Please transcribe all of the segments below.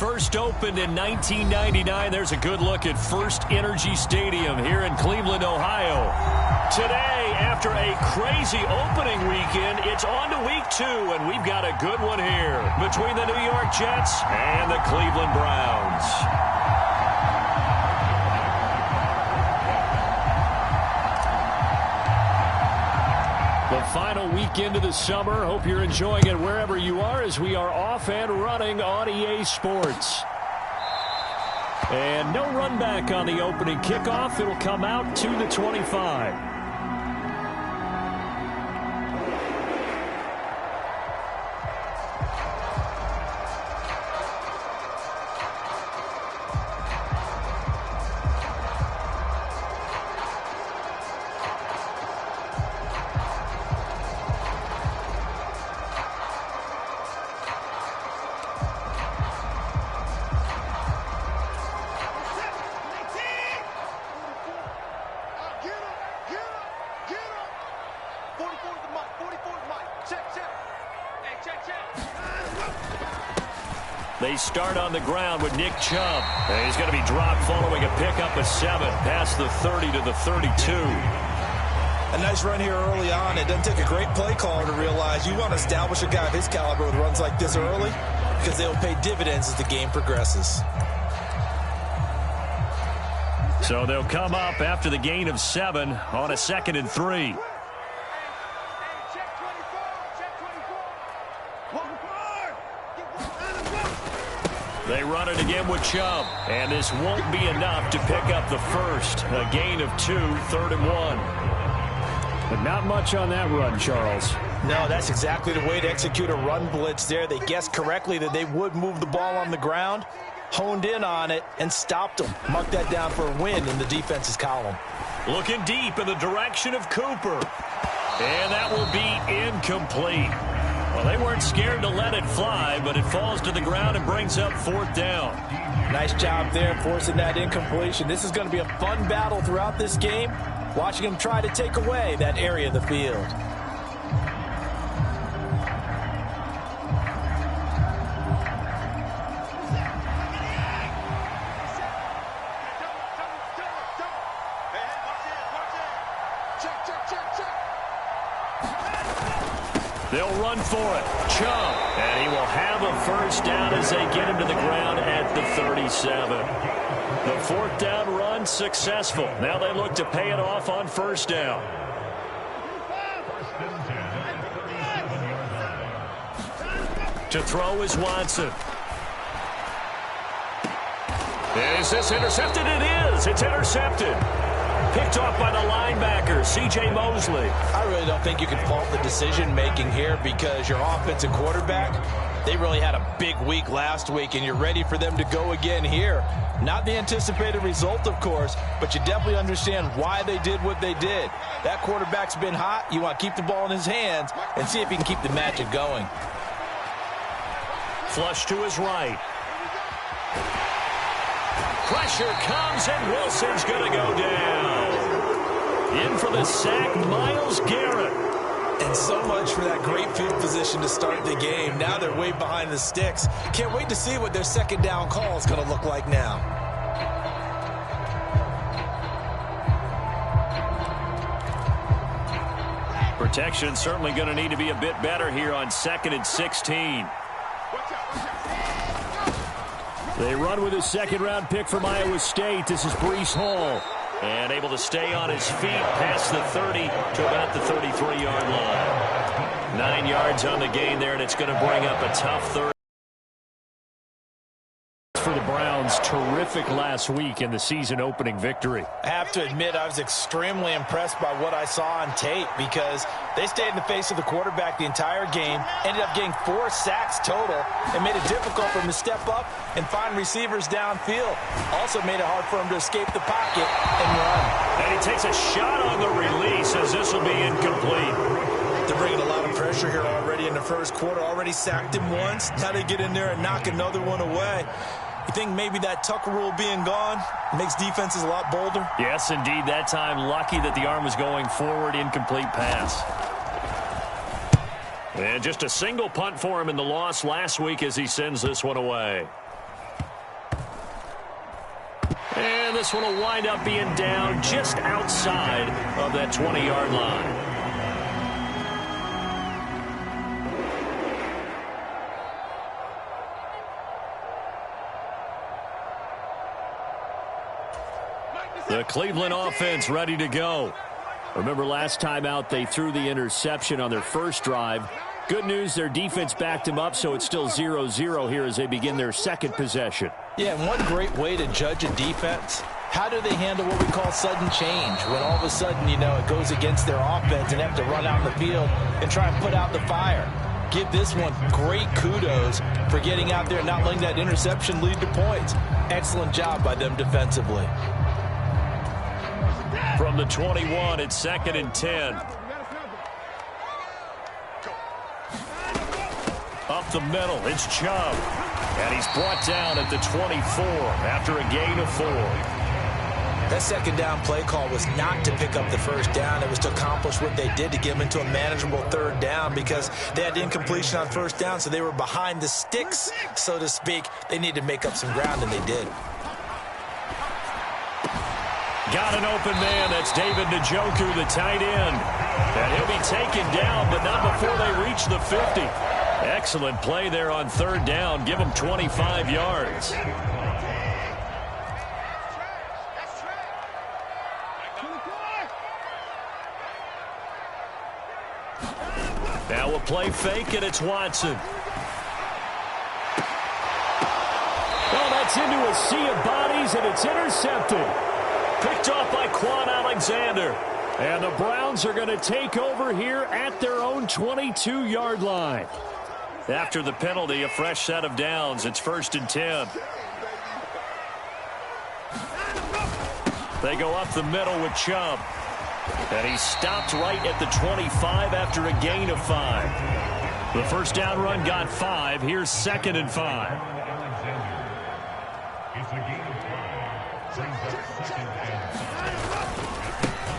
first opened in 1999. There's a good look at First Energy Stadium here in Cleveland, Ohio. Today, after a crazy opening weekend, it's on to week 2, and we've got a good one here between the New York Jets and the Cleveland Browns. The final weekend of the summer. Hope you're enjoying it wherever you are as we are off and running on EA Sports. And no run back on the opening kickoff. It'll come out to the 25. They start on the ground with Nick Chubb. And he's going to be dropped following a pickup of 7 past the 30 to the 32. A nice run here early on. It doesn't take a great play caller to realize you want to establish a guy of his caliber with runs like this early because they'll pay dividends as the game progresses. So they'll come up after the gain of 7 on a 2nd and 3. They run it again with Chubb, and this won't be enough to pick up the first. A gain of 2, 3rd and 1. But not much on that run, Charles. No, that's exactly the way to execute a run blitz there. They guessed correctly that they would move the ball on the ground, honed in on it, and stopped them. Mark that down for a win in the defense's column. Looking deep in the direction of Cooper. And that will be incomplete. Well, they weren't scared to let it fly, but it falls to the ground and brings up 4th down. Nice job there forcing that incompletion. This is going to be a fun battle throughout this game, watching them try to take away that area of the field. They'll run for it. Chubb. And he will have a first down as they get him to the ground at the 37. The 4th down run successful. Now they look to pay it off on 1st down. To throw is Watson. Is this intercepted? It is. It's intercepted. Picked off by the linebacker, C.J. Mosley. I really don't think you can fault the decision-making here because your offensive quarterback, they really had a big week last week, and you're ready for them to go again here. Not the anticipated result, of course, but you definitely understand why they did what they did. That quarterback's been hot. You want to keep the ball in his hands and see if he can keep the magic going. Flush to his right. Pressure comes, and Wilson's going to go down. In for the sack, Myles Garrett. And so much for that great field position to start the game. Now they're way behind the sticks. Can't wait to see what their 2nd down call is going to look like now. Protection certainly going to need to be a bit better here on 2nd and 16. They run with his 2nd-round pick from Iowa State. This is Breece Hall. And able to stay on his feet past the 30 to about the 33-yard line. 9 yards on the gain there, and it's going to bring up a tough third. For the Browns, terrific last week in the season-opening victory. I have to admit, I was extremely impressed by what I saw on tape because they stayed in the face of the quarterback the entire game, ended up getting 4 sacks total, and made it difficult for him to step up and find receivers downfield. Also made it hard for him to escape the pocket and run. And he takes a shot on the release as this will be incomplete. They're bringing a lot of pressure here already in the first quarter. Already sacked him once. Now they get in there and knock another one away. You think maybe that Tucker rule being gone makes defenses a lot bolder? Yes, indeed. That time, lucky that the arm was going forward, incomplete pass. And just a single punt for him in the loss last week as he sends this one away. And this one will wind up being down just outside of that 20-yard line. The Cleveland offense ready to go. Remember last time out they threw the interception on their first drive. Good news, their defense backed him up, so it's still 0-0 here as they begin their second possession. Yeah, and one great way to judge a defense, how do they handle what we call sudden change? When all of a sudden, you know, it goes against their offense and they have to run out in the field and try and put out the fire. Give this one great kudos for getting out there and not letting that interception lead to points. Excellent job by them defensively. From the 21, it's 2nd and 10. Up the middle, it's Chubb. And he's brought down at the 24 after a gain of 4. That second down play call was not to pick up the first down. It was to accomplish what they did to get them into a manageable third down because they had incompletion on first down, so they were behind the sticks, so to speak. They needed to make up some ground, and they did. Got an open man. That's David Njoku, the tight end. And he'll be taken down, but not before they reach the 50. Excellent play there on third down. Give him 25 yards. Now we'll play fake, and it's Watson. Well, that's into a sea of bodies, and it's intercepted. Picked off by Quan Alexander. And the Browns are going to take over here at their own 22-yard line. After the penalty, a fresh set of downs. It's 1st and 10. They go up the middle with Chubb. And he stopped right at the 25 after a gain of 5. The first down run got 5. Here's 2nd and 5.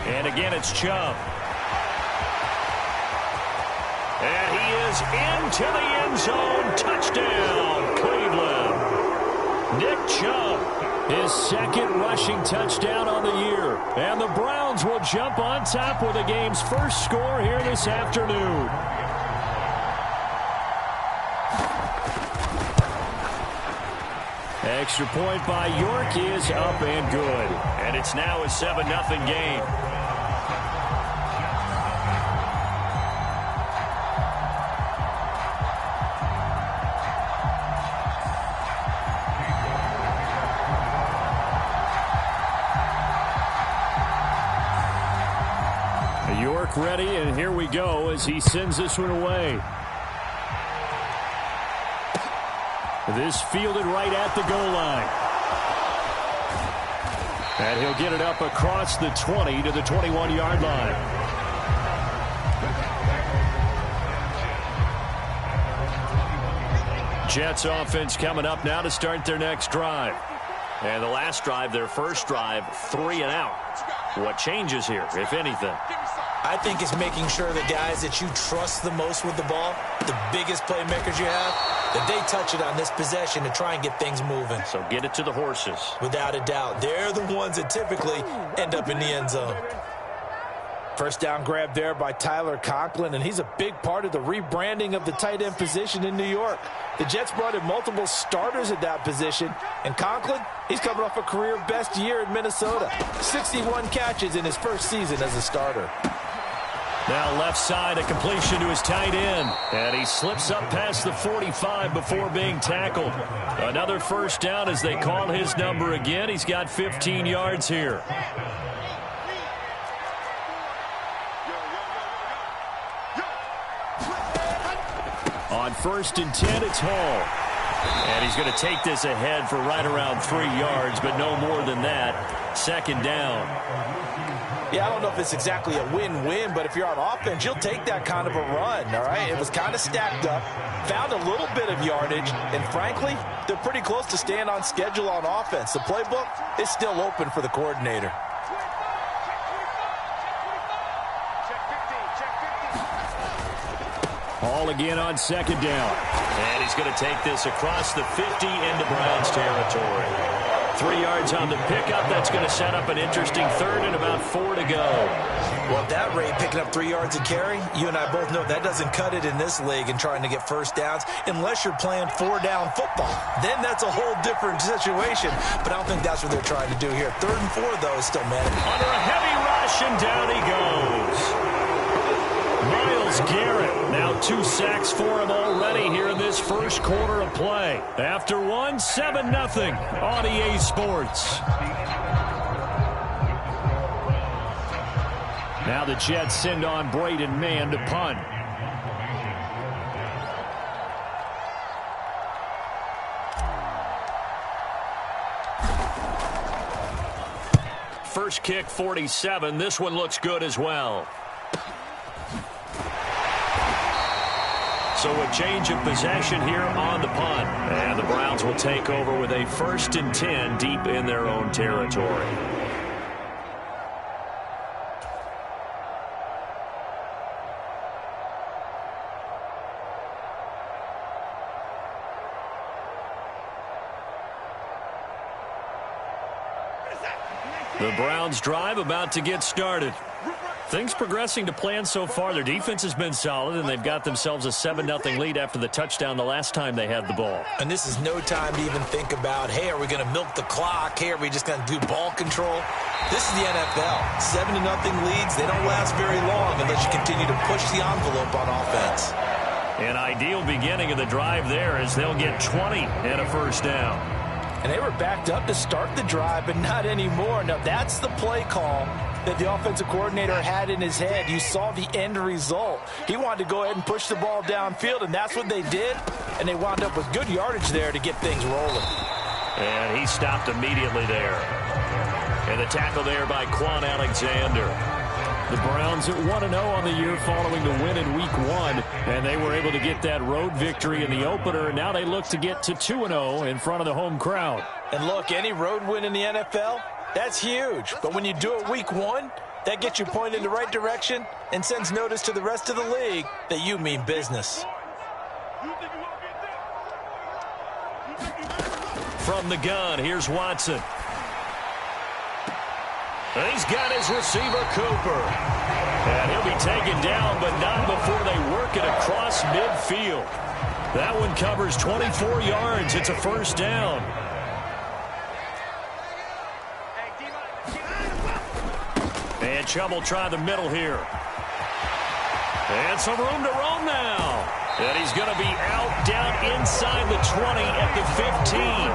And again, it's Chubb. And he is into the end zone. Touchdown, Cleveland. Nick Chubb, his second rushing touchdown on the year. And the Browns will jump on top with the game's first score here this afternoon. Extra point by York is up and good. And it's now a 7-0 game. York ready, and here we go as he sends this one away. This fielded right at the goal line. And he'll get it up across the 20 to the 21-yard line. Jets offense coming up now to start their next drive. And the last drive, their first drive, 3 and out. What changes here, if anything? I think it's making sure the guys that you trust the most with the ball, the biggest playmakers you have, that they touch it on this possession to try and get things moving. So get it to the horses. Without a doubt. They're the ones that typically end up in the end zone. First down grab there by Tyler Conklin, and he's a big part of the rebranding of the tight end position in New York. The Jets brought in multiple starters at that position, and Conklin, he's coming off a career best year in Minnesota. 61 catches in his first season as a starter. Now left side, a completion to his tight end. And he slips up past the 45 before being tackled. Another first down as they call his number again. He's got 15 yards here. On 1st and 10, it's Hall. And he's going to take this ahead for right around 3 yards, but no more than that. Second down. Yeah, I don't know if it's exactly a win-win, but if you're on offense, you'll take that kind of a run, all right? It was kind of stacked up, found a little bit of yardage, and frankly, they're pretty close to staying on schedule on offense. The playbook is still open for the coordinator. Hall again on second down. And he's going to take this across the 50 into Browns territory. 3 yards on the pickup. That's going to set up an interesting third and about 4 to go. Well, at that rate, picking up 3 yards a carry, you and I both know that doesn't cut it in this league and trying to get first downs unless you're playing 4-down football. Then that's a whole different situation. But I don't think that's what they're trying to do here. 3rd and 4, though, is still manageable. Under a heavy rush, and down he goes. Myles Garrett, now 2 sacks for him already here in this first quarter of play. After 7-0 on EA Sports. Now the Jets send on Braden Mann to punt. First kick, 47. This one looks good as well. So a change of possession here on the punt. And the Browns will take over with a 1st and 10 deep in their own territory. The Browns drive about to get started. Things progressing to plan so far. Their defense has been solid, and they've got themselves a 7-0 lead after the touchdown the last time they had the ball. And this is no time to even think about, hey, are we going to milk the clock? Hey, are we just going to do ball control? This is the NFL. 7-0 leads, they don't last very long unless you continue to push the envelope on offense. An ideal beginning of the drive there as they'll get 20 and a first down. And they were backed up to start the drive, but not anymore. Now, that's the play call that the offensive coordinator had in his head. You saw the end result. He wanted to go ahead and push the ball downfield, and that's what they did. And they wound up with good yardage there to get things rolling. And he stopped immediately there. And the tackle there by Quan Alexander. The Browns at 1-0 on the year following the win in Week 1. And they were able to get that road victory in the opener. And now they look to get to 2-0 in front of the home crowd. And look, any road win in the NFL, that's huge. But when you do it Week 1, that gets you pointed in the right direction and sends notice to the rest of the league that you mean business. From the gun, here's Watson. And he's got his receiver, Cooper. And he'll be taken down, but not before they work it across midfield. That one covers 24 yards. It's a first down. And Chubb will try the middle here. And some room to roam now. And he's going to be out down inside the 20 at the 15.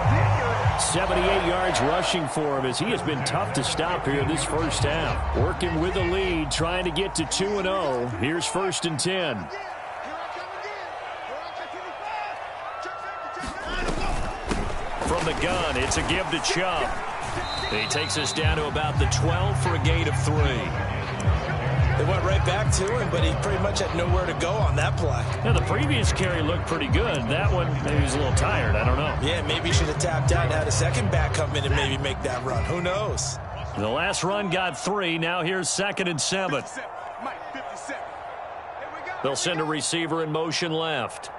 78 yards rushing for him as he has been tough to stop here this first half. Working with the lead, trying to get to 2-0. Here's 1st and 10. From the gun, it's a give to Chubb. He takes us down to about the 12 for a gain of 3. They went right back to him, but he pretty much had nowhere to go on that play. Now, the previous carry looked pretty good. That one, maybe he was a little tired. I don't know. Yeah, maybe he should have tapped out and had a second back come in and maybe make that run. Who knows? The last run got 3. Now here's 2nd and 7. They'll send a receiver in motion left.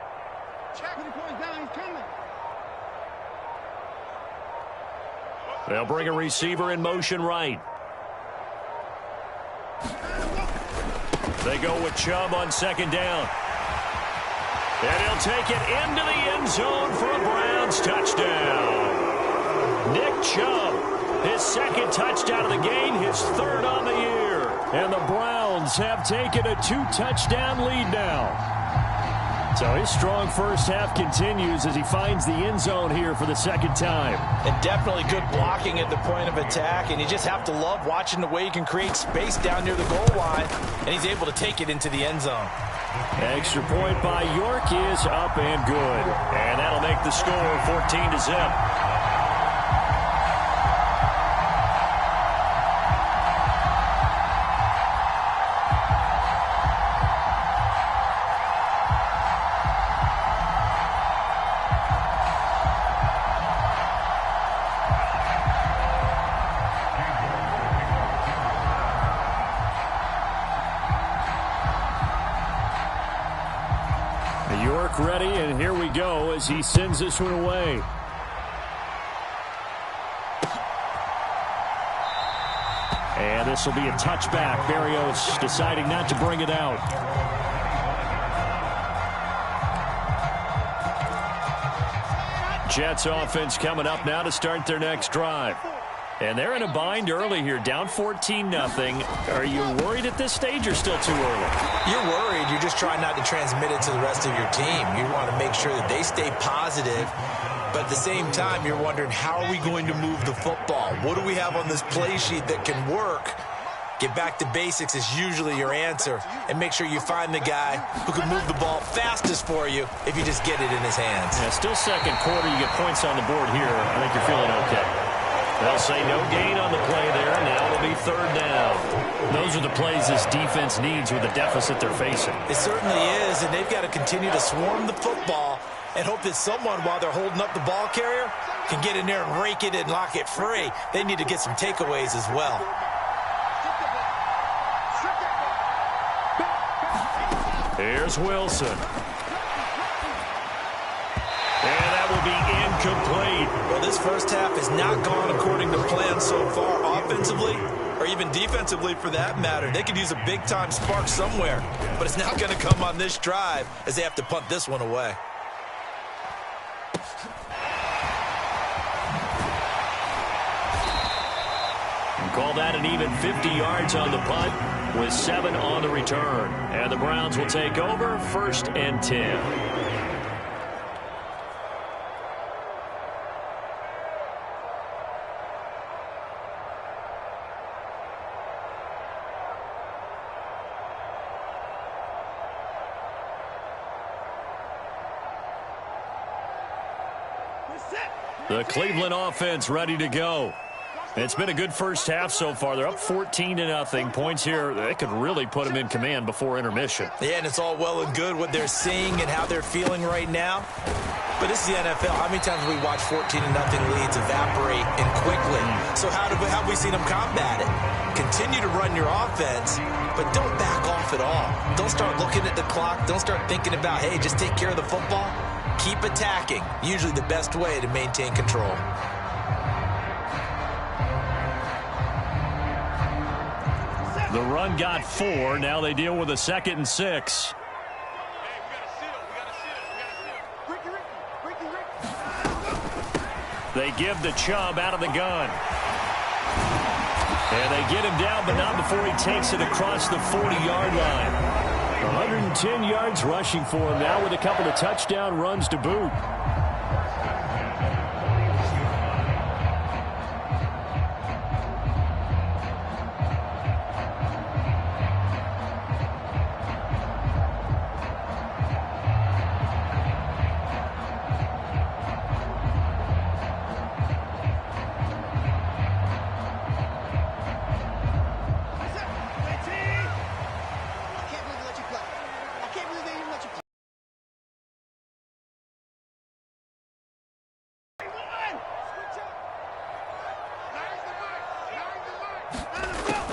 They'll bring a receiver in motion right. They go with Chubb on 2nd down. And he'll take it into the end zone for a Browns touchdown. Nick Chubb, his 2nd touchdown of the game, his 3rd on the year. And the Browns have taken a 2-touchdown lead now. So his strong first half continues as he finds the end zone here for the 2nd time. And definitely good blocking at the point of attack, and you just have to love watching the way he can create space down near the goal line, and he's able to take it into the end zone. Extra point by York is up and good. And that'll make the score 14-0. York ready, and here we go as he sends this one away. And this will be a touchback. Berrios deciding not to bring it out. Jets offense coming up now to start their next drive. And they're in a bind early here, down 14-0. Are you worried at this stage or still too early? You're worried. You're just trying not to transmit it to the rest of your team. You want to make sure that they stay positive. But at the same time, you're wondering, how are we going to move the football? What do we have on this play sheet that can work? Get back to basics is usually your answer. And make sure you find the guy who can move the ball fastest for you if you just get it in his hands. Yeah, still second quarter. You get points on the board here. I think you're feeling okay. They'll say no gain on the play there. Now it'll be third down. Those are the plays this defense needs with the deficit they're facing. It certainly is, and they've got to continue to swarm the football and hope that someone, while they're holding up the ball carrier, can get in there and rake it and lock it free. They need to get some takeaways as well. Here's Wilson. And that will be incomplete. Well, this first half has not gone according to plan so far, offensively or even defensively for that matter. They could use a big-time spark somewhere, but it's not going to come on this drive as they have to punt this one away. Call that an even 50 yards on the punt with 7 on the return. And the Browns will take over, 1st and 10. The Cleveland offense ready to go. It's been a good first half so far. They're up 14-0. Points here, they could really put them in command before intermission. Yeah, and it's all well and good what they're seeing and how they're feeling right now. But this is the NFL. How many times have we watched 14-0 leads evaporate and quickly? So how have we seen them combat it? Continue to run your offense, but don't back off at all. Don't start looking at the clock. Don't start thinking about, hey, just take care of the football. Keep attacking. Usually the best way to maintain control. The run got 4. Now they deal with a 2nd and 6. They give the Chubb out of the gun. And they get him down, but not before he takes it across the 40-yard line. 110 yards rushing for him now with a couple of touchdown runs to boot.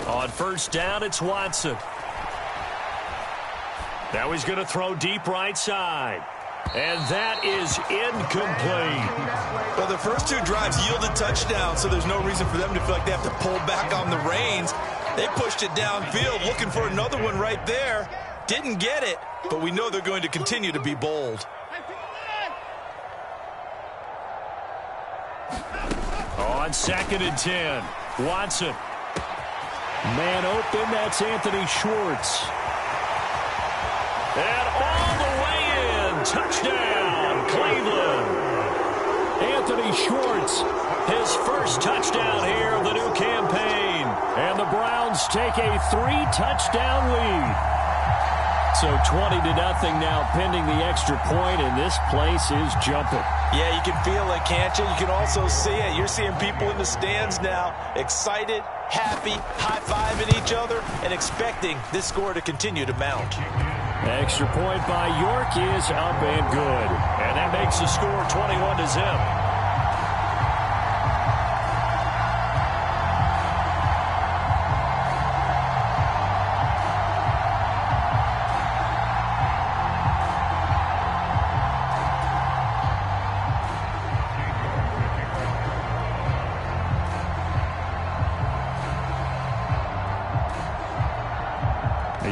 On first down, it's Watson. Now he's going to throw deep right side. And that is incomplete. Well, the first 2 drives yielded touchdowns, so there's no reason for them to feel like they have to pull back on the reins. They pushed it downfield, looking for another one right there. Didn't get it, but we know they're going to continue to be bold. On 2nd and 10, Watson. Man open, that's Anthony Schwartz. And all the way in, touchdown, Cleveland. Anthony Schwartz, his first touchdown here of the new campaign. And the Browns take a 3-touchdown lead. So 20-0 now pending the extra point, and this place is jumping. Yeah, you can feel it, can't you? You can also see it. You're seeing people in the stands now, excited, happy, high-fiving each other, and expecting this score to continue to mount. Extra point by York is up and good. And that makes the score 21-0.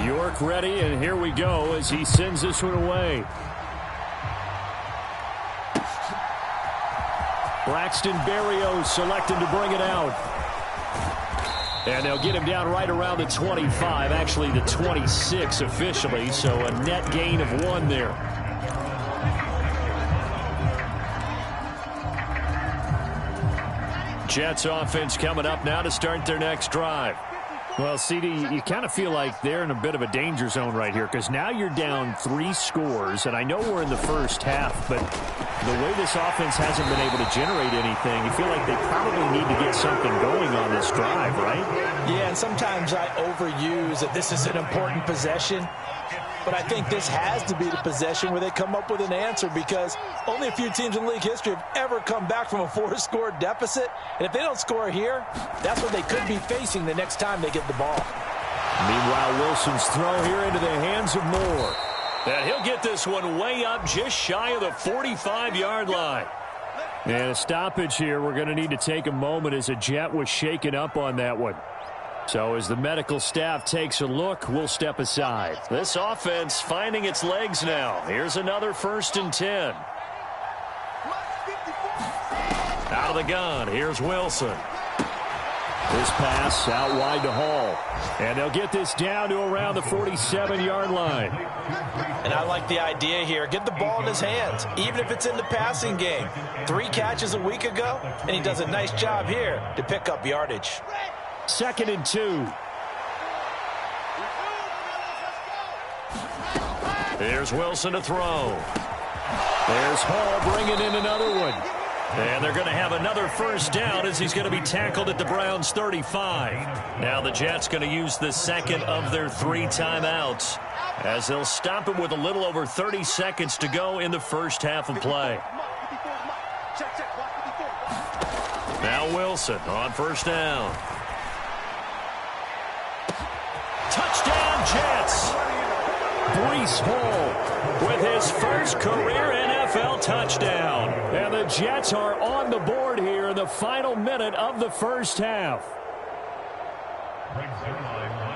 York ready, and here we go as he sends this one away. Braxton Berrios selected to bring it out. And they'll get him down right around the 25, actually the 26 officially, so a net gain of 1 there. Jets offense coming up now to start their next drive. Well, CD, you kind of feel like they're in a bit of a danger zone right here because now you're down 3 scores, and I know we're in the first half, but the way this offense hasn't been able to generate anything, you feel like they probably need to get something going on this drive, right? Yeah, and sometimes I overuse that this is an important possession, but I think this has to be the possession where they come up with an answer because only a few teams in league history have ever come back from a 4-score deficit. And if they don't score here, that's what they could be facing the next time they get the ball. Meanwhile, Wilson's throw here into the hands of Moore. And he'll get this one way up just shy of the 45-yard line. And a stoppage here. We're going to need to take a moment as a Jet was shaken up on that one. So as the medical staff takes a look, we'll step aside. This offense finding its legs now. Here's another 1st and 10. Out of the gun. Here's Wilson. This pass out wide to Hall. And they'll get this down to around the 47-yard line. And I like the idea here. Get the ball in his hands, even if it's in the passing game. 3 catches a week ago, and he does a nice job here to pick up yardage. 2nd and 2. Here's Wilson to throw. There's Hall bringing in another one. And they're going to have another 1st down as he's going to be tackled at the Browns' 35. Now the Jets going to use the 2nd of their 3 timeouts as they'll stop it with a little over 30 seconds to go in the first half of play. Now Wilson on 1st down. Touchdown, Jets. Breece Hall with his first career NFL touchdown. And the Jets are on the board here in the final minute of the first half.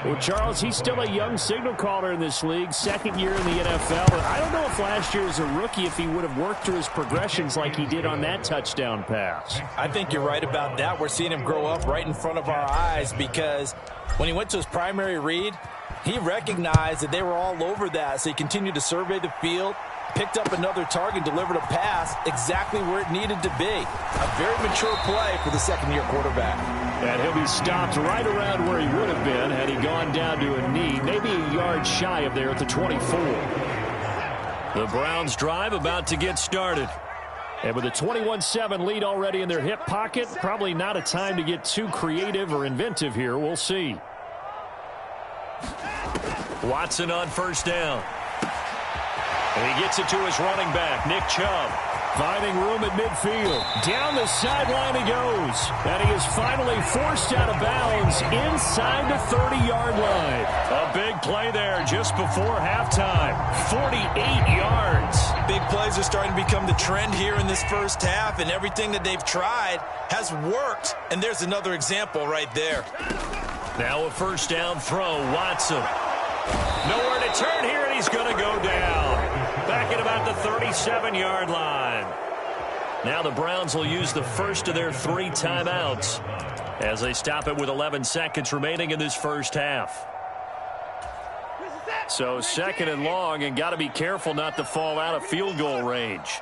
Well, Charles, he's still a young signal caller in this league, 2nd year in the NFL. But I don't know if last year as a rookie if he would have worked through his progressions like he did on that touchdown pass. I think you're right about that. We're seeing him grow up right in front of our eyes because when he went to his primary read, he recognized that they were all over that, so he continued to survey the field, picked up another target, delivered a pass exactly where it needed to be. A very mature play for the 2nd-year quarterback. And he'll be stopped right around where he would have been had he gone down to a knee, maybe a yard shy of there at the 24. The Browns drive about to get started. And with a 21-7 lead already in their hip pocket, probably not a time to get too creative or inventive here. We'll see. Watson on 1st down. And he gets it to his running back, Nick Chubb. Finding room at midfield. Down the sideline he goes. And he is finally forced out of bounds inside the 30-yard line. A big play there just before halftime. 48 yards. Big plays are starting to become the trend here in this first half, and everything that they've tried has worked. And there's another example right there. Now a 1st down throw, Watson. Nowhere to turn here, and he's going to go down. Back at about the 37-yard line. Now the Browns will use the 1st of their 3 timeouts as they stop it with 11 seconds remaining in this first half. So 2nd and long, and got to be careful not to fall out of field goal range.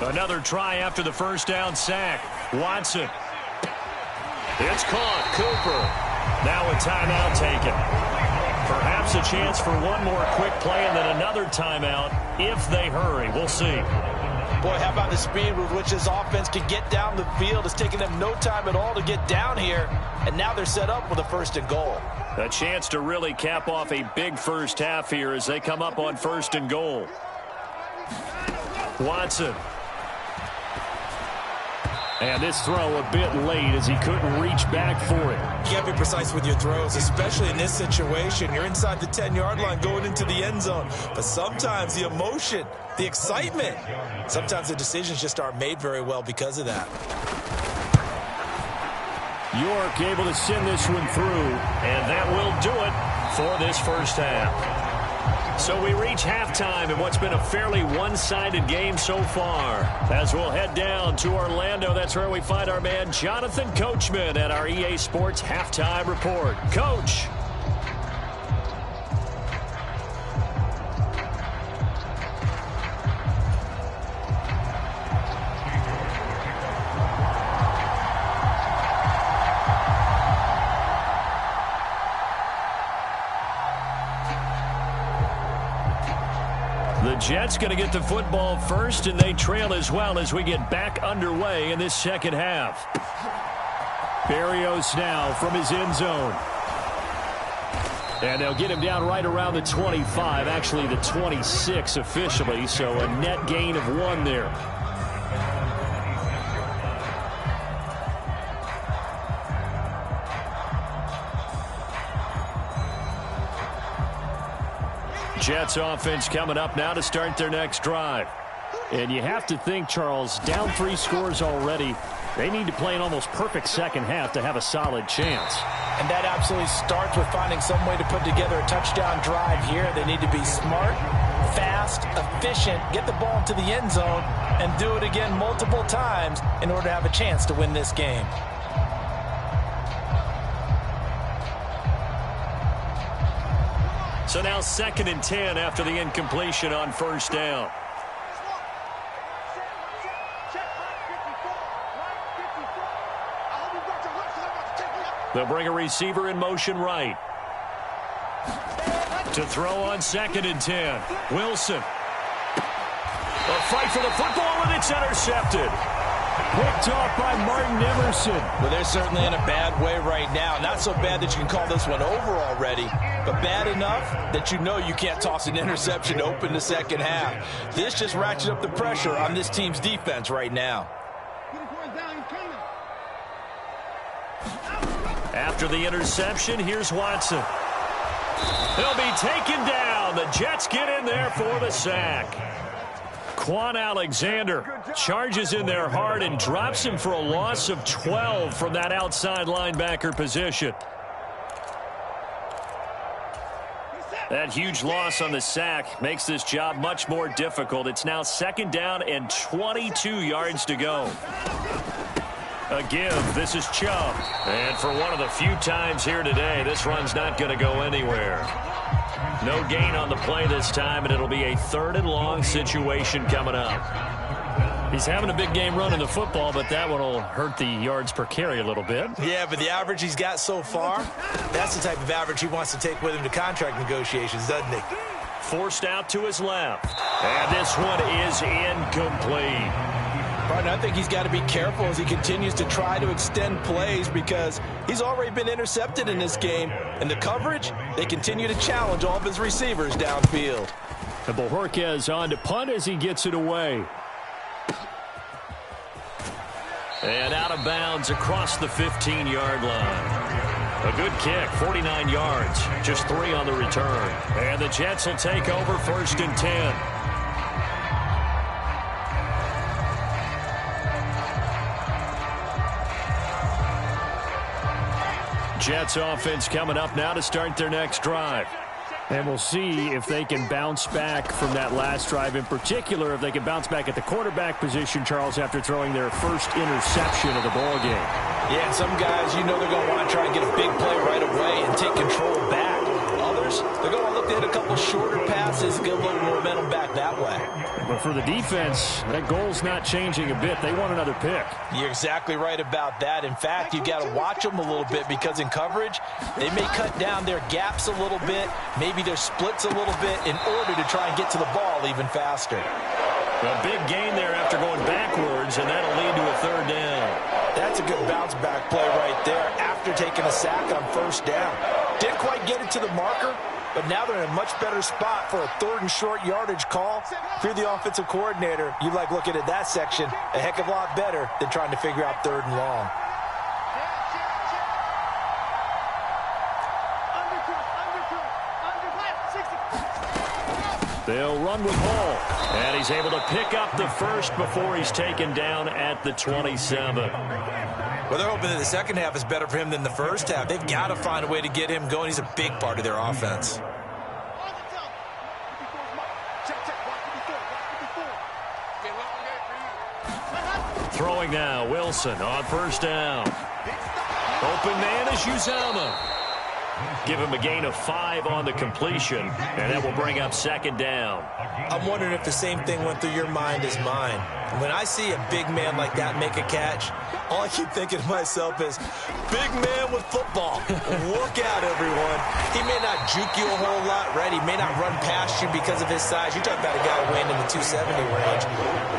Another try after the 1st down sack. Watson. It's caught. Cooper. Now a timeout taken. Perhaps a chance for one more quick play and then another timeout if they hurry. We'll see. Boy, how about the speed with which this offense can get down the field? It's taking them no time at all to get down here. And now they're set up with a 1st and goal. A chance to really cap off a big first half here as they come up on 1st and goal. Watson. And this throw a bit late as he couldn't reach back for it. You got to be precise with your throws, especially in this situation. You're inside the 10-yard line going into the end zone. But sometimes the emotion, the excitement, sometimes the decisions just aren't made very well because of that. York able to send this one through, and that will do it for this first half. So we reach halftime in what's been a fairly one-sided game so far. As we'll head down to Orlando, that's where we find our man Jonathan Coachman at our EA Sports Halftime Report. Coach. The Jets going to get the football first, and they trail as well as we get back underway in this second half. Berrios now from his end zone. And they'll get him down right around the 25, actually the 26 officially, so a net gain of 1 there. Jets offense coming up now to start their next drive. And you have to think, Charles, down 3 scores already. They need to play an almost perfect second half to have a solid chance. And that absolutely starts with finding some way to put together a touchdown drive here. They need to be smart, fast, efficient, get the ball into the end zone, and do it again multiple times in order to have a chance to win this game. So now 2nd and 10 after the incompletion on first down. They'll bring a receiver in motion right. To throw on 2nd and 10. Wilson. A fight for the football, and it's intercepted. Picked off by Martin Emerson. Well, they're certainly in a bad way right now. Not so bad that you can call this one over already, but bad enough that you know you can't toss an interception to open the second half. This just ratchets up the pressure on this team's defense right now. After the interception, here's Watson. He'll be taken down. The Jets get in there for the sack. Quan Alexander charges in there hard and drops him for a loss of 12 from that outside linebacker position. That huge loss on the sack makes this job much more difficult. It's now 2nd down and 22 yards to go. A give. This is Chubb. And for one of the few times here today, this run's not going to go anywhere. No gain on the play this time, and it'll be a 3rd and long situation coming up. He's having a big game running the football, but that one will hurt the yards per carry a little bit. Yeah, but the average he's got so far, that's the type of average he wants to take with him to contract negotiations, doesn't he? Forced out to his left. And this one is incomplete. Partner, I think he's got to be careful as he continues to try to extend plays because he's already been intercepted in this game. And the coverage, they continue to challenge all of his receivers downfield. And Bojorquez on to punt as he gets it away. And out of bounds across the 15-yard line. A good kick, 49 yards, just 3 on the return. And the Jets will take over 1st and 10. Jets offense coming up now to start their next drive. And we'll see if they can bounce back from that last drive. In particular, if they can bounce back at the quarterback position, Charles, after throwing their first interception of the ball game. Yeah, some guys, you know they're going to want to try and get a big play right away and take control back. Others, they're going to look to hit a couple shorter passes, get a little momentum back that way. But for the defense, that goal's not changing a bit. They want another pick. You're exactly right about that. In fact, you've got to watch them a little bit because in coverage, they may cut down their gaps a little bit, maybe their splits a little bit in order to try and get to the ball even faster. A big gain there after going backwards, and that'll lead to a 3rd down. That's a good bounce-back play right there after taking a sack on 1st down. Didn't quite get it to the marker, but now they're in a much better spot for a 3rd and short yardage call. If you're the offensive coordinator, you like looking at that section a heck of a lot better than trying to figure out 3rd and long. They'll run with Hall, and he's able to pick up the first before he's taken down at the 27. Well, they're hoping that the second half is better for him than the first half. They've got to find a way to get him going. He's a big part of their offense. Throwing now, Wilson on first down. Open man is Uzomah. Give him a gain of 5 on the completion, and that will bring up second down. I'm wondering if the same thing went through your mind as mine. When I see a big man like that make a catch, all I keep thinking to myself is, big man with football. Look out, everyone. He may not juke you a whole lot, right? He may not run past you because of his size. You're talking about a guy weighing in the 270 range.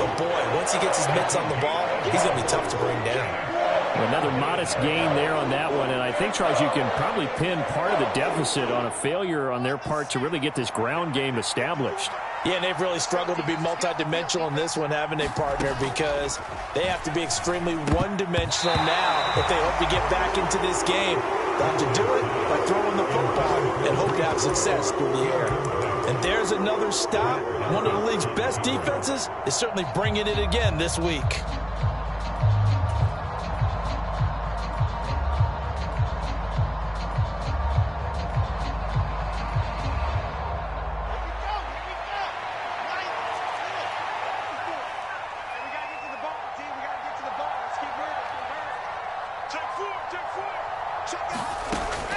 But, boy, once he gets his mitts on the ball, he's going to be tough to bring down. Another modest gain there on that one, and I think, Charles, you can probably pin part of the deficit on a failure on their part to really get this ground game established. Yeah, and they've really struggled to be multidimensional in this one, haven't they, partner, because they have to be extremely one-dimensional now if they hope to get back into this game. They'll have to do it by throwing the football and hope to have success through the air. And there's another stop. One of the league's best defenses is certainly bringing it again this week.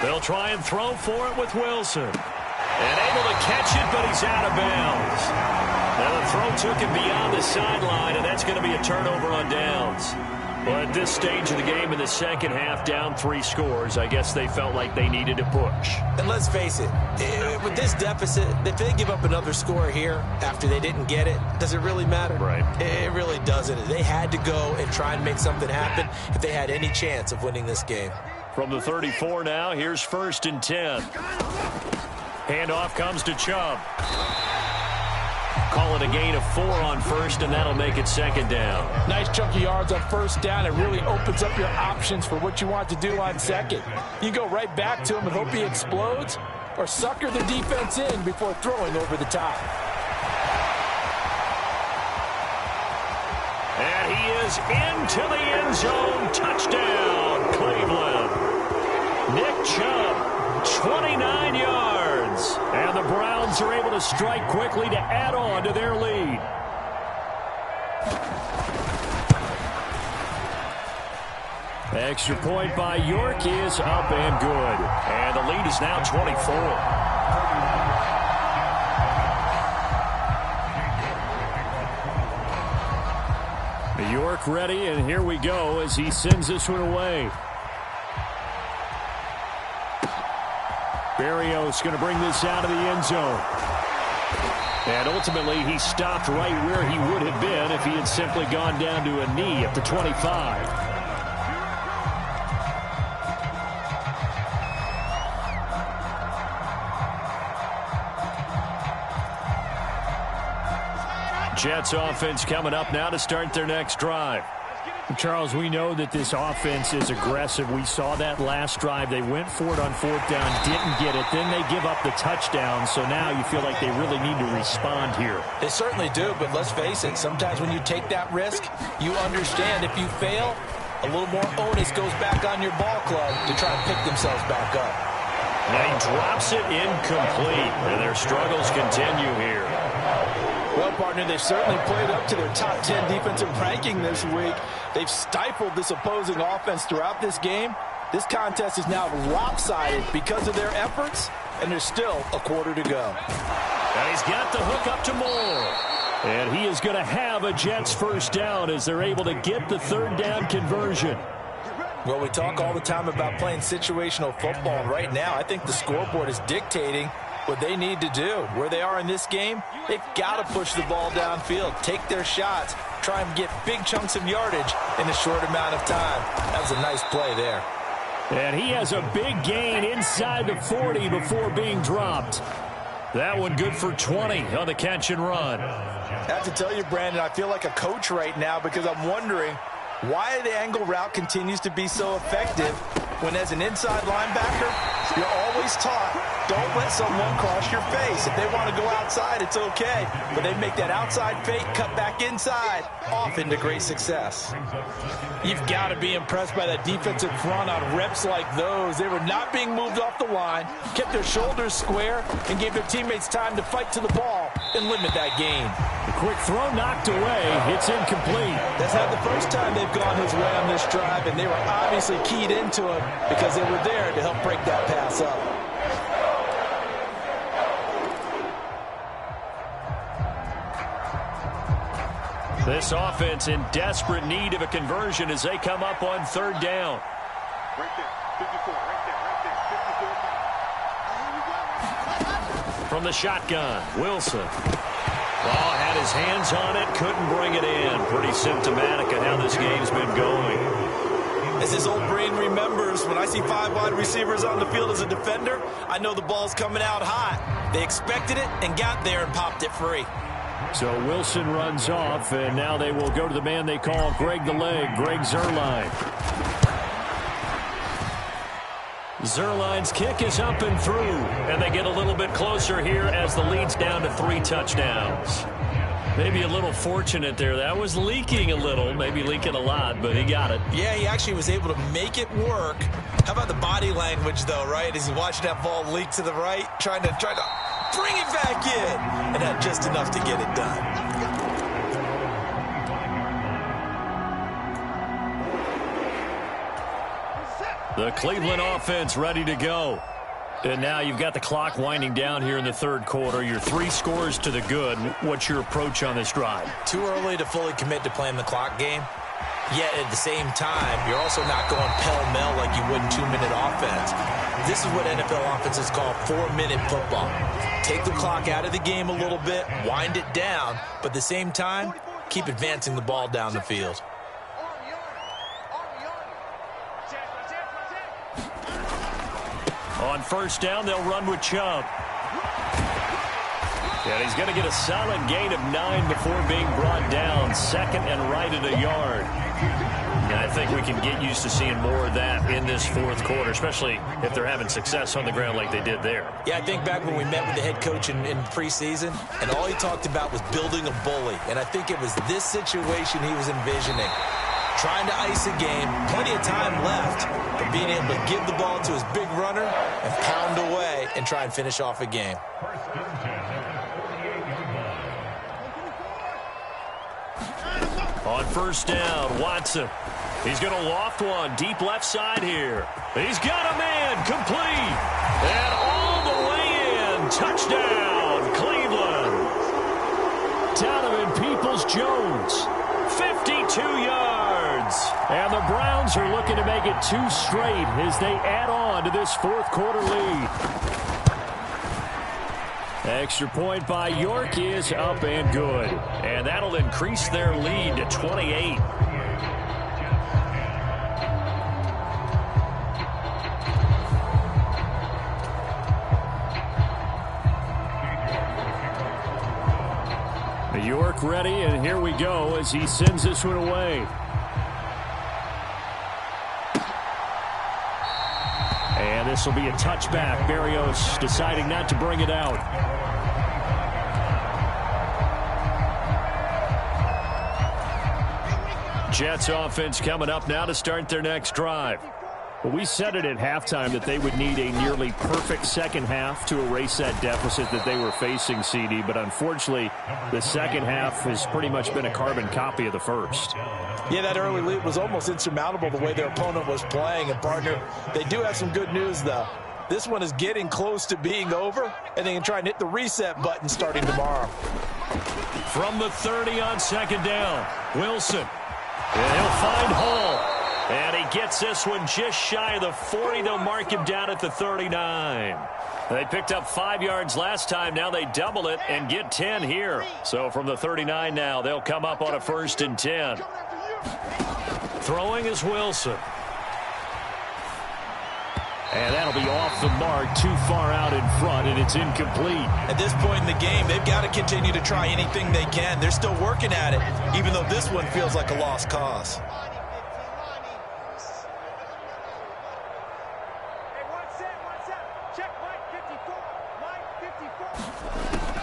They'll try and throw for it with Wilson. And able to catch it, but he's out of bounds. Now the throw took him beyond the sideline, and that's going to be a turnover on downs. Well, at this stage of the game in the second half, down 3 scores, I guess they felt like they needed to push. And let's face it, with this deficit, if they give up another score here after they didn't get it, does it really matter? Right. It really doesn't. They had to go and try and make something happen if they had any chance of winning this game. From the 34 now, here's 1st and 10. Handoff comes to Chubb. Call it a gain of 4 on first, and that'll make it second down. Nice chunk of yards on first down. It really opens up your options for what you want to do on second. You go right back to him and hope he explodes, or sucker the defense in before throwing over the top. And he is into the end zone. Touchdown, Cleveland. Nick Chubb, 29 yards. And the Browns are able to strike quickly to add on to their lead. Extra point by York is up and good. And the lead is now 24. York ready, and here we go as he sends this one away. Berrios going to bring this out of the end zone. And ultimately, he stopped right where he would have been if he had simply gone down to a knee at the 25. Jets offense coming up now to start their next drive. Charles, we know that this offense is aggressive. We saw that last drive. They went for it on 4th down, didn't get it. Then they give up the touchdown, so now you feel like they really need to respond here. They certainly do, but let's face it, sometimes when you take that risk, you understand if you fail, a little more onus goes back on your ball club to try and pick themselves back up. Now he drops it incomplete, and their struggles continue here. Well, partner, they've certainly played up to their top 10 defensive ranking this week. They've stifled this opposing offense throughout this game. This contest is now lopsided because of their efforts, and there's still a quarter to go. And he's got the hook up to Moore. And he is going to have a Jets first down as they're able to get the 3rd down conversion. Well, we talk all the time about playing situational football. Right now, I think the scoreboard is dictating what they need to do. Where they are in this game, they've got to push the ball downfield, take their shots, try and get big chunks of yardage in a short amount of time. That was a nice play there. And he has a big gain inside the 40 before being dropped. That one good for 20 on the catch and run. I have to tell you, Brandon, I feel like a coach right now because I'm wondering why the angle route continues to be so effective when as an inside linebacker, you're always taught, don't let someone cross your face. If they want to go outside, it's okay. But they make that outside fake, cut back inside, off into great success. You've got to be impressed by that defensive front on reps like those. They were not being moved off the line, kept their shoulders square, and gave their teammates time to fight to the ball and limit that gain. The quick throw knocked away. It's incomplete. That's not the first time they've gone his way on this drive, and they were obviously keyed into him because they were there to help break that pass up. This offense in desperate need of a conversion as they come up on third down. Right there, 54, right there, 54. From the shotgun, Wilson. Ball had his hands on it, couldn't bring it in. Pretty symptomatic of how this game's been going. As his old brain remembers, when I see 5 wide receivers on the field as a defender, I know the ball's coming out hot. They expected it and got there and popped it free. So Wilson runs off, and now they will go to the man they call Greg the Leg, Greg Zuerlein. Zuerlein's kick is up and through, and they get a little bit closer here as the lead's down to 3 touchdowns. Maybe a little fortunate there. That was leaking a little, maybe leaking a lot, but he got it. Yeah, he actually was able to make it work. How about the body language, though, right? As he watched that ball leak to the right, trying to bring it back in, and had just enough to get it done. The Cleveland offense ready to go. And now you've got the clock winding down here in the third quarter. Your 3 scores to the good. What's your approach on this drive? Too early to fully commit to playing the clock game. Yet at the same time, you're also not going pell-mell like you would in 2-minute offense. This is what NFL offenses call 4-minute football. Take the clock out of the game a little bit, wind it down, but at the same time, keep advancing the ball down the field. On first down, they'll run with Chubb. And he's going to get a solid gain of 9 before being brought down. Second and right at a yard. And I think we can get used to seeing more of that in this fourth quarter, especially if they're having success on the ground like they did there. Yeah, I think back when we met with the head coach in preseason, and all he talked about was building a bully. And I think it was this situation he was envisioning. Trying to ice a game, plenty of time left, but being able to give the ball to his big runner and pound away and try and finish off a game. On first down, Watson. He's going to loft one deep left side here. He's got a man complete. And all the way in. Touchdown, Cleveland. Donovan Peoples-Jones, 52 yards. And the Browns are looking to make it 2 straight as they add on to this fourth quarter lead. Extra point by York is up and good. And that'll increase their lead to 28. York ready, and here we go as he sends this one away. And this will be a touchback. Berrios deciding not to bring it out. Jets offense coming up now to start their next drive. Well, we said it at halftime that they would need a nearly perfect second half to erase that deficit that they were facing, CD. But unfortunately, the second half has pretty much been a carbon copy of the first. Yeah, that early lead was almost insurmountable the way their opponent was playing. And, partner, they do have some good news, though. This one is getting close to being over, and they can try and hit the reset button starting tomorrow. From the 30 on second down, Wilson. And he'll find Hall. And he gets this one just shy of the 40. They'll mark him down at the 39. They picked up 5 yards last time. Now they double it and get 10 here. So from the 39 now, they'll come up on a 1st and 10. Throwing is Wilson. And that'll be off the mark, too far out in front, and it's incomplete. At this point in the game, they've got to continue to try anything they can. They're still working at it, even though this one feels like a lost cause.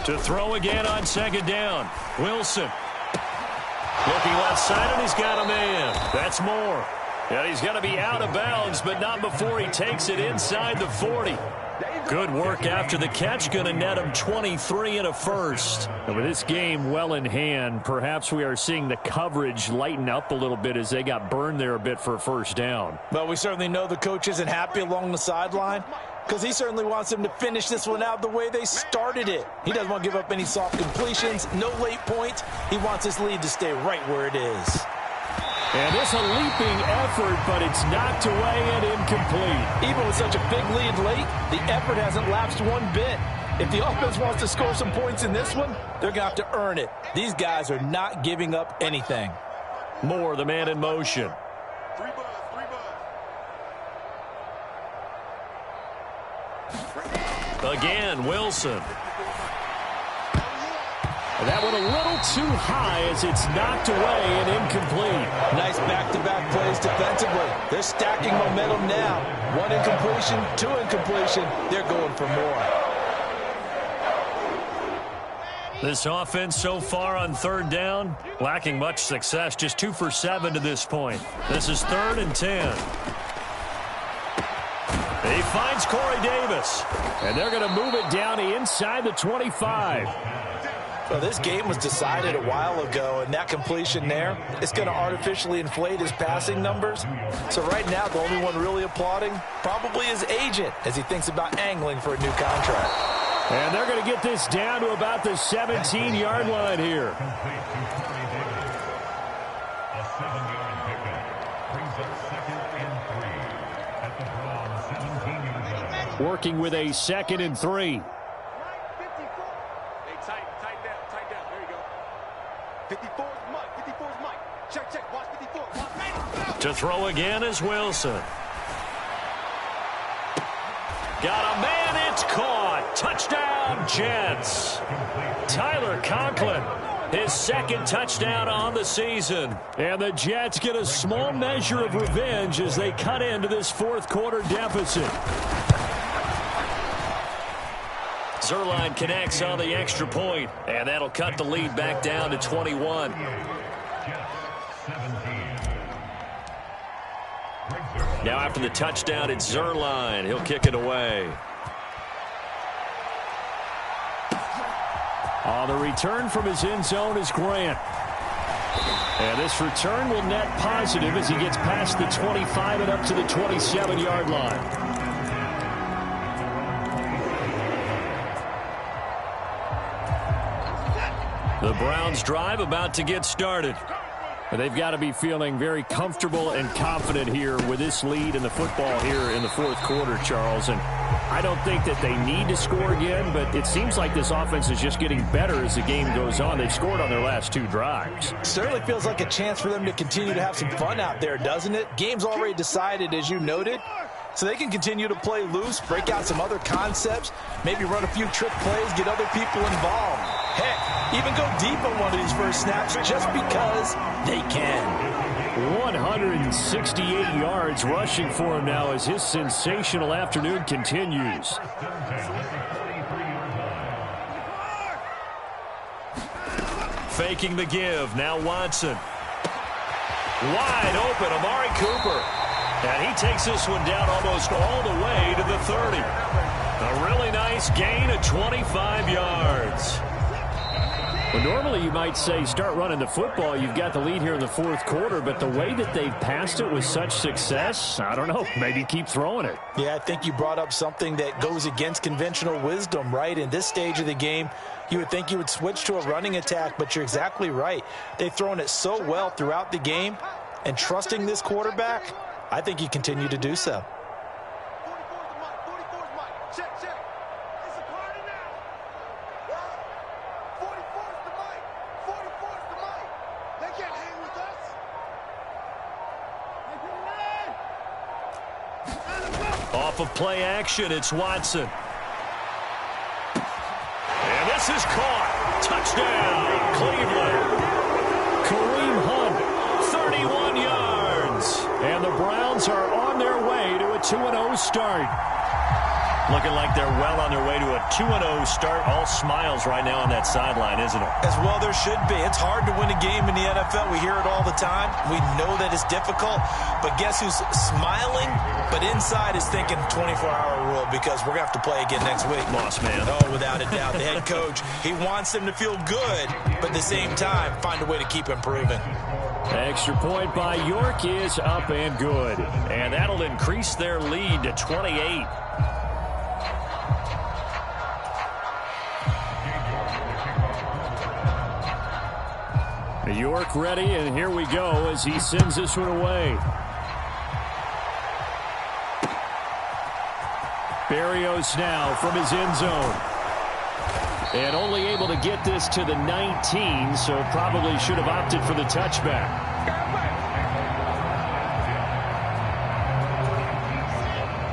To throw again on second down. Wilson. Looking left side, and he's got a man. That's Moore. And he's going to be out of bounds, but not before he takes it inside the 40. Good work after the catch. Going to net him 23 and a first. And with this game well in hand, perhaps we are seeing the coverage lighten up a little bit as they got burned there a bit for a first down. Well, we certainly know the coach isn't happy along the sideline because he certainly wants them to finish this one out the way they started it. He doesn't want to give up any soft completions, no late points. He wants his lead to stay right where it is. And it's a leaping effort, but it's knocked away and incomplete. Even with such a big lead late, the effort hasn't lapsed one bit. If the offense wants to score some points in this one, they're going to have to earn it. These guys are not giving up anything. Moore, the man in motion. Again, Wilson. That one a little too high as it's knocked away and incomplete. Nice back-to-back plays defensively. They're stacking momentum now. One incompletion, two incompletion. They're going for more. This offense so far on third down, lacking much success. Just 2 for 7 to this point. This is 3rd and 10. He finds Corey Davis. And they're going to move it down to inside the 25. Well, this game was decided a while ago, and that completion there, it's going to artificially inflate his passing numbers. So right now, the only one really applauding probably his agent as he thinks about angling for a new contract. And they're going to get this down to about the 17-yard line here. A 7-yard pickup brings up 2nd and 3 at the Browns' 17-yard line. Working with a 2nd and 3. Tight down. There you go. 54 is Mike. 54 is Mike. Check. Watch 54. Watch. To throw again is Wilson. Got a man. It's caught. Touchdown, Jets. Tyler Conklin, his 2nd touchdown on the season. And the Jets get a small measure of revenge as they cut into this 4th quarter deficit. Zuerlein connects on the extra point, and that'll cut the lead back down to 21. Now after the touchdown, it's Zuerlein. He'll kick it away. On the return from his end zone is Grant. And this return will net positive as he gets past the 25 and up to the 27-yard line. The Browns drive about to get started. They've got to be feeling very comfortable and confident here with this lead in the football here in the 4th quarter, Charles. And I don't think that they need to score again, but it seems like this offense is just getting better as the game goes on. They've scored on their last 2 drives. Certainly feels like a chance for them to continue to have some fun out there, doesn't it? Game's already decided, as you noted. So they can continue to play loose, break out some other concepts, maybe run a few trick plays, get other people involved. Heck, even go deep on one of these first snaps just because they can. 168 yards rushing for him now as his sensational afternoon continues. Faking the give. Now Watson. Wide open, Amari Cooper. And he takes this one down almost all the way to the 30. A really nice gain of 25 yards. Well, normally you might say start running the football. You've got the lead here in the 4th quarter, but the way that they've passed it with such success, I don't know, maybe keep throwing it. Yeah, I think you brought up something that goes against conventional wisdom, right? In this stage of the game, you would think you would switch to a running attack, but you're exactly right. They've thrown it so well throughout the game, and trusting this quarterback, I think you continue to do so. 44 is Mike. 44 is Mike. Check. It's a party now. 44 is the Mike. 44 is the Mike. They can't hang with us. Off of play action, it's Watson. And this is caught. Touchdown, Cleveland. Kareem Hunt, 31 yards. And the Browns are on their way to a 2-0 start. Looking like they're well on their way to a 2-0 start. All smiles right now on that sideline, isn't it? As well there should be. It's hard to win a game in the NFL. We hear it all the time. We know that it's difficult. But guess who's smiling? But inside is thinking 24-hour rule because we're going to have to play again next week. Boss man. Oh, without a doubt. The head coach, he wants them to feel good, but at the same time, find a way to keep improving. Extra point by York is up and good. And that'll increase their lead to 28. York ready, and here we go as he sends this one away. Berrios now from his end zone. And only able to get this to the 19, so probably should have opted for the touchback.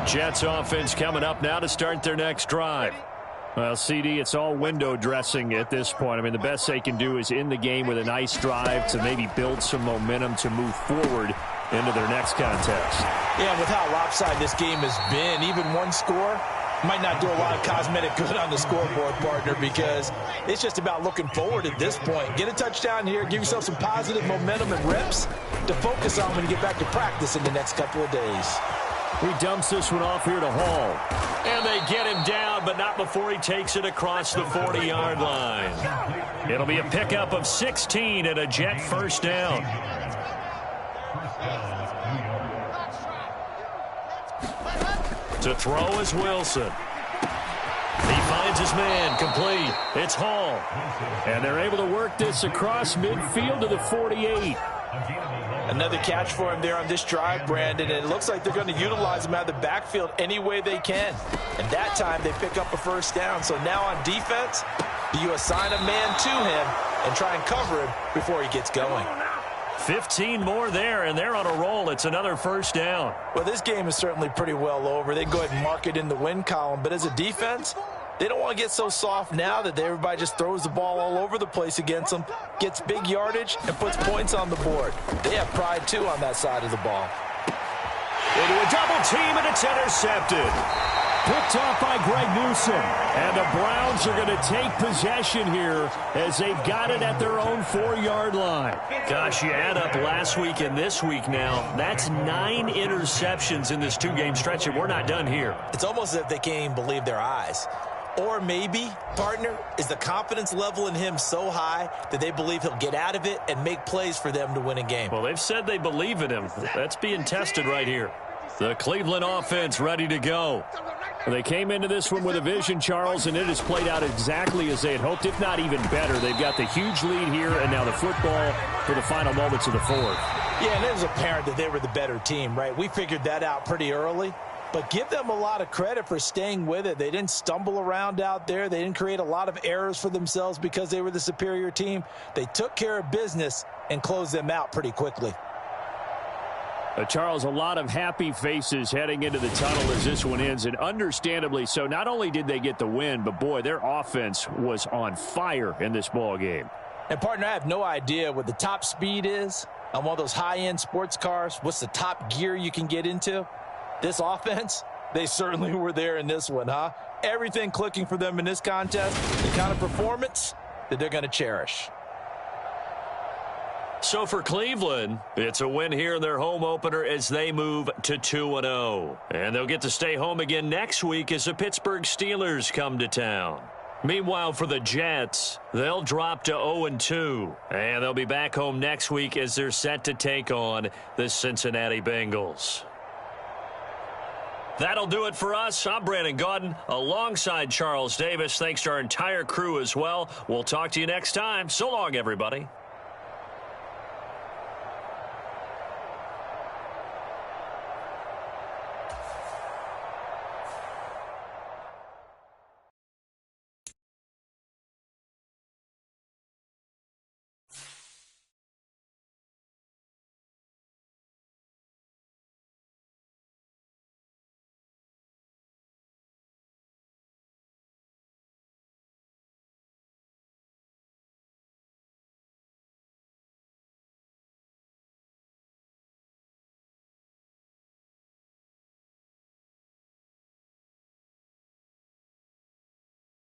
Jets offense coming up now to start their next drive. Well, CD, it's all window dressing at this point. I mean, the best they can do is end the game with a nice drive to maybe build some momentum to move forward into their next contest. Yeah, with how lopsided this game has been, even one score might not do a lot of cosmetic good on the scoreboard, partner, because it's just about looking forward at this point. Get a touchdown here, give yourself some positive momentum and reps to focus on when you get back to practice in the next couple of days. He dumps this one off here to Hall. And they get him down, but not before he takes it across the 40-yard line. It'll be a pickup of 16 and a Jet first down. To throw is Wilson. He finds his man, complete. It's Hall. And they're able to work this across midfield to the 48. Another catch for him there on this drive, Brandon, and it looks like they're going to utilize him out of the backfield any way they can. And that time they pick up a first down. So now on defense, do you assign a man to him and try and cover him before he gets going? 15 more there, and they're on a roll. It's another first down. Well, this game is certainly pretty well over. They can go ahead and mark it in the win column, but as a defense, they don't want to get so soft now that everybody just throws the ball all over the place against them, gets big yardage, and puts points on the board. They have pride, too, on that side of the ball. Into a double team, and it's intercepted. Picked off by Greg Newsome. And the Browns are going to take possession here as they've got it at their own 4-yard line. Gosh, you add up last week and this week now. That's 9 interceptions in this 2-game stretch, and we're not done here. It's almost as if they can't even believe their eyes. Or maybe, partner, is the confidence level in him so high that they believe he'll get out of it and make plays for them to win a game. Well, they've said they believe in him. That's being tested right here. The Cleveland offense ready to go. They came into this one with a vision, Charles, and it has played out exactly as they had hoped, if not even better. They've got the huge lead here, and now the football for the final moments of the fourth. Yeah, and it was apparent that they were the better team, right? We figured that out pretty early. But give them a lot of credit for staying with it. They didn't stumble around out there. They didn't create a lot of errors for themselves because they were the superior team. They took care of business and closed them out pretty quickly. Charles, a lot of happy faces heading into the tunnel as this one ends, and understandably so. Not only did they get the win, but, boy, their offense was on fire in this ball game. And, partner, I have no idea what the top speed is on one of those high-end sports cars. What's the top gear you can get into? This offense, they certainly were there in this one, huh? Everything clicking for them in this contest, the kind of performance that they're going to cherish. So for Cleveland, it's a win here in their home opener as they move to 2-0. And they'll get to stay home again next week as the Pittsburgh Steelers come to town. Meanwhile, for the Jets, they'll drop to 0-2. And they'll be back home next week as they're set to take on the Cincinnati Bengals. That'll do it for us. I'm Brandon Gaudin alongside Charles Davis. Thanks to our entire crew as well. We'll talk to you next time. So long, everybody.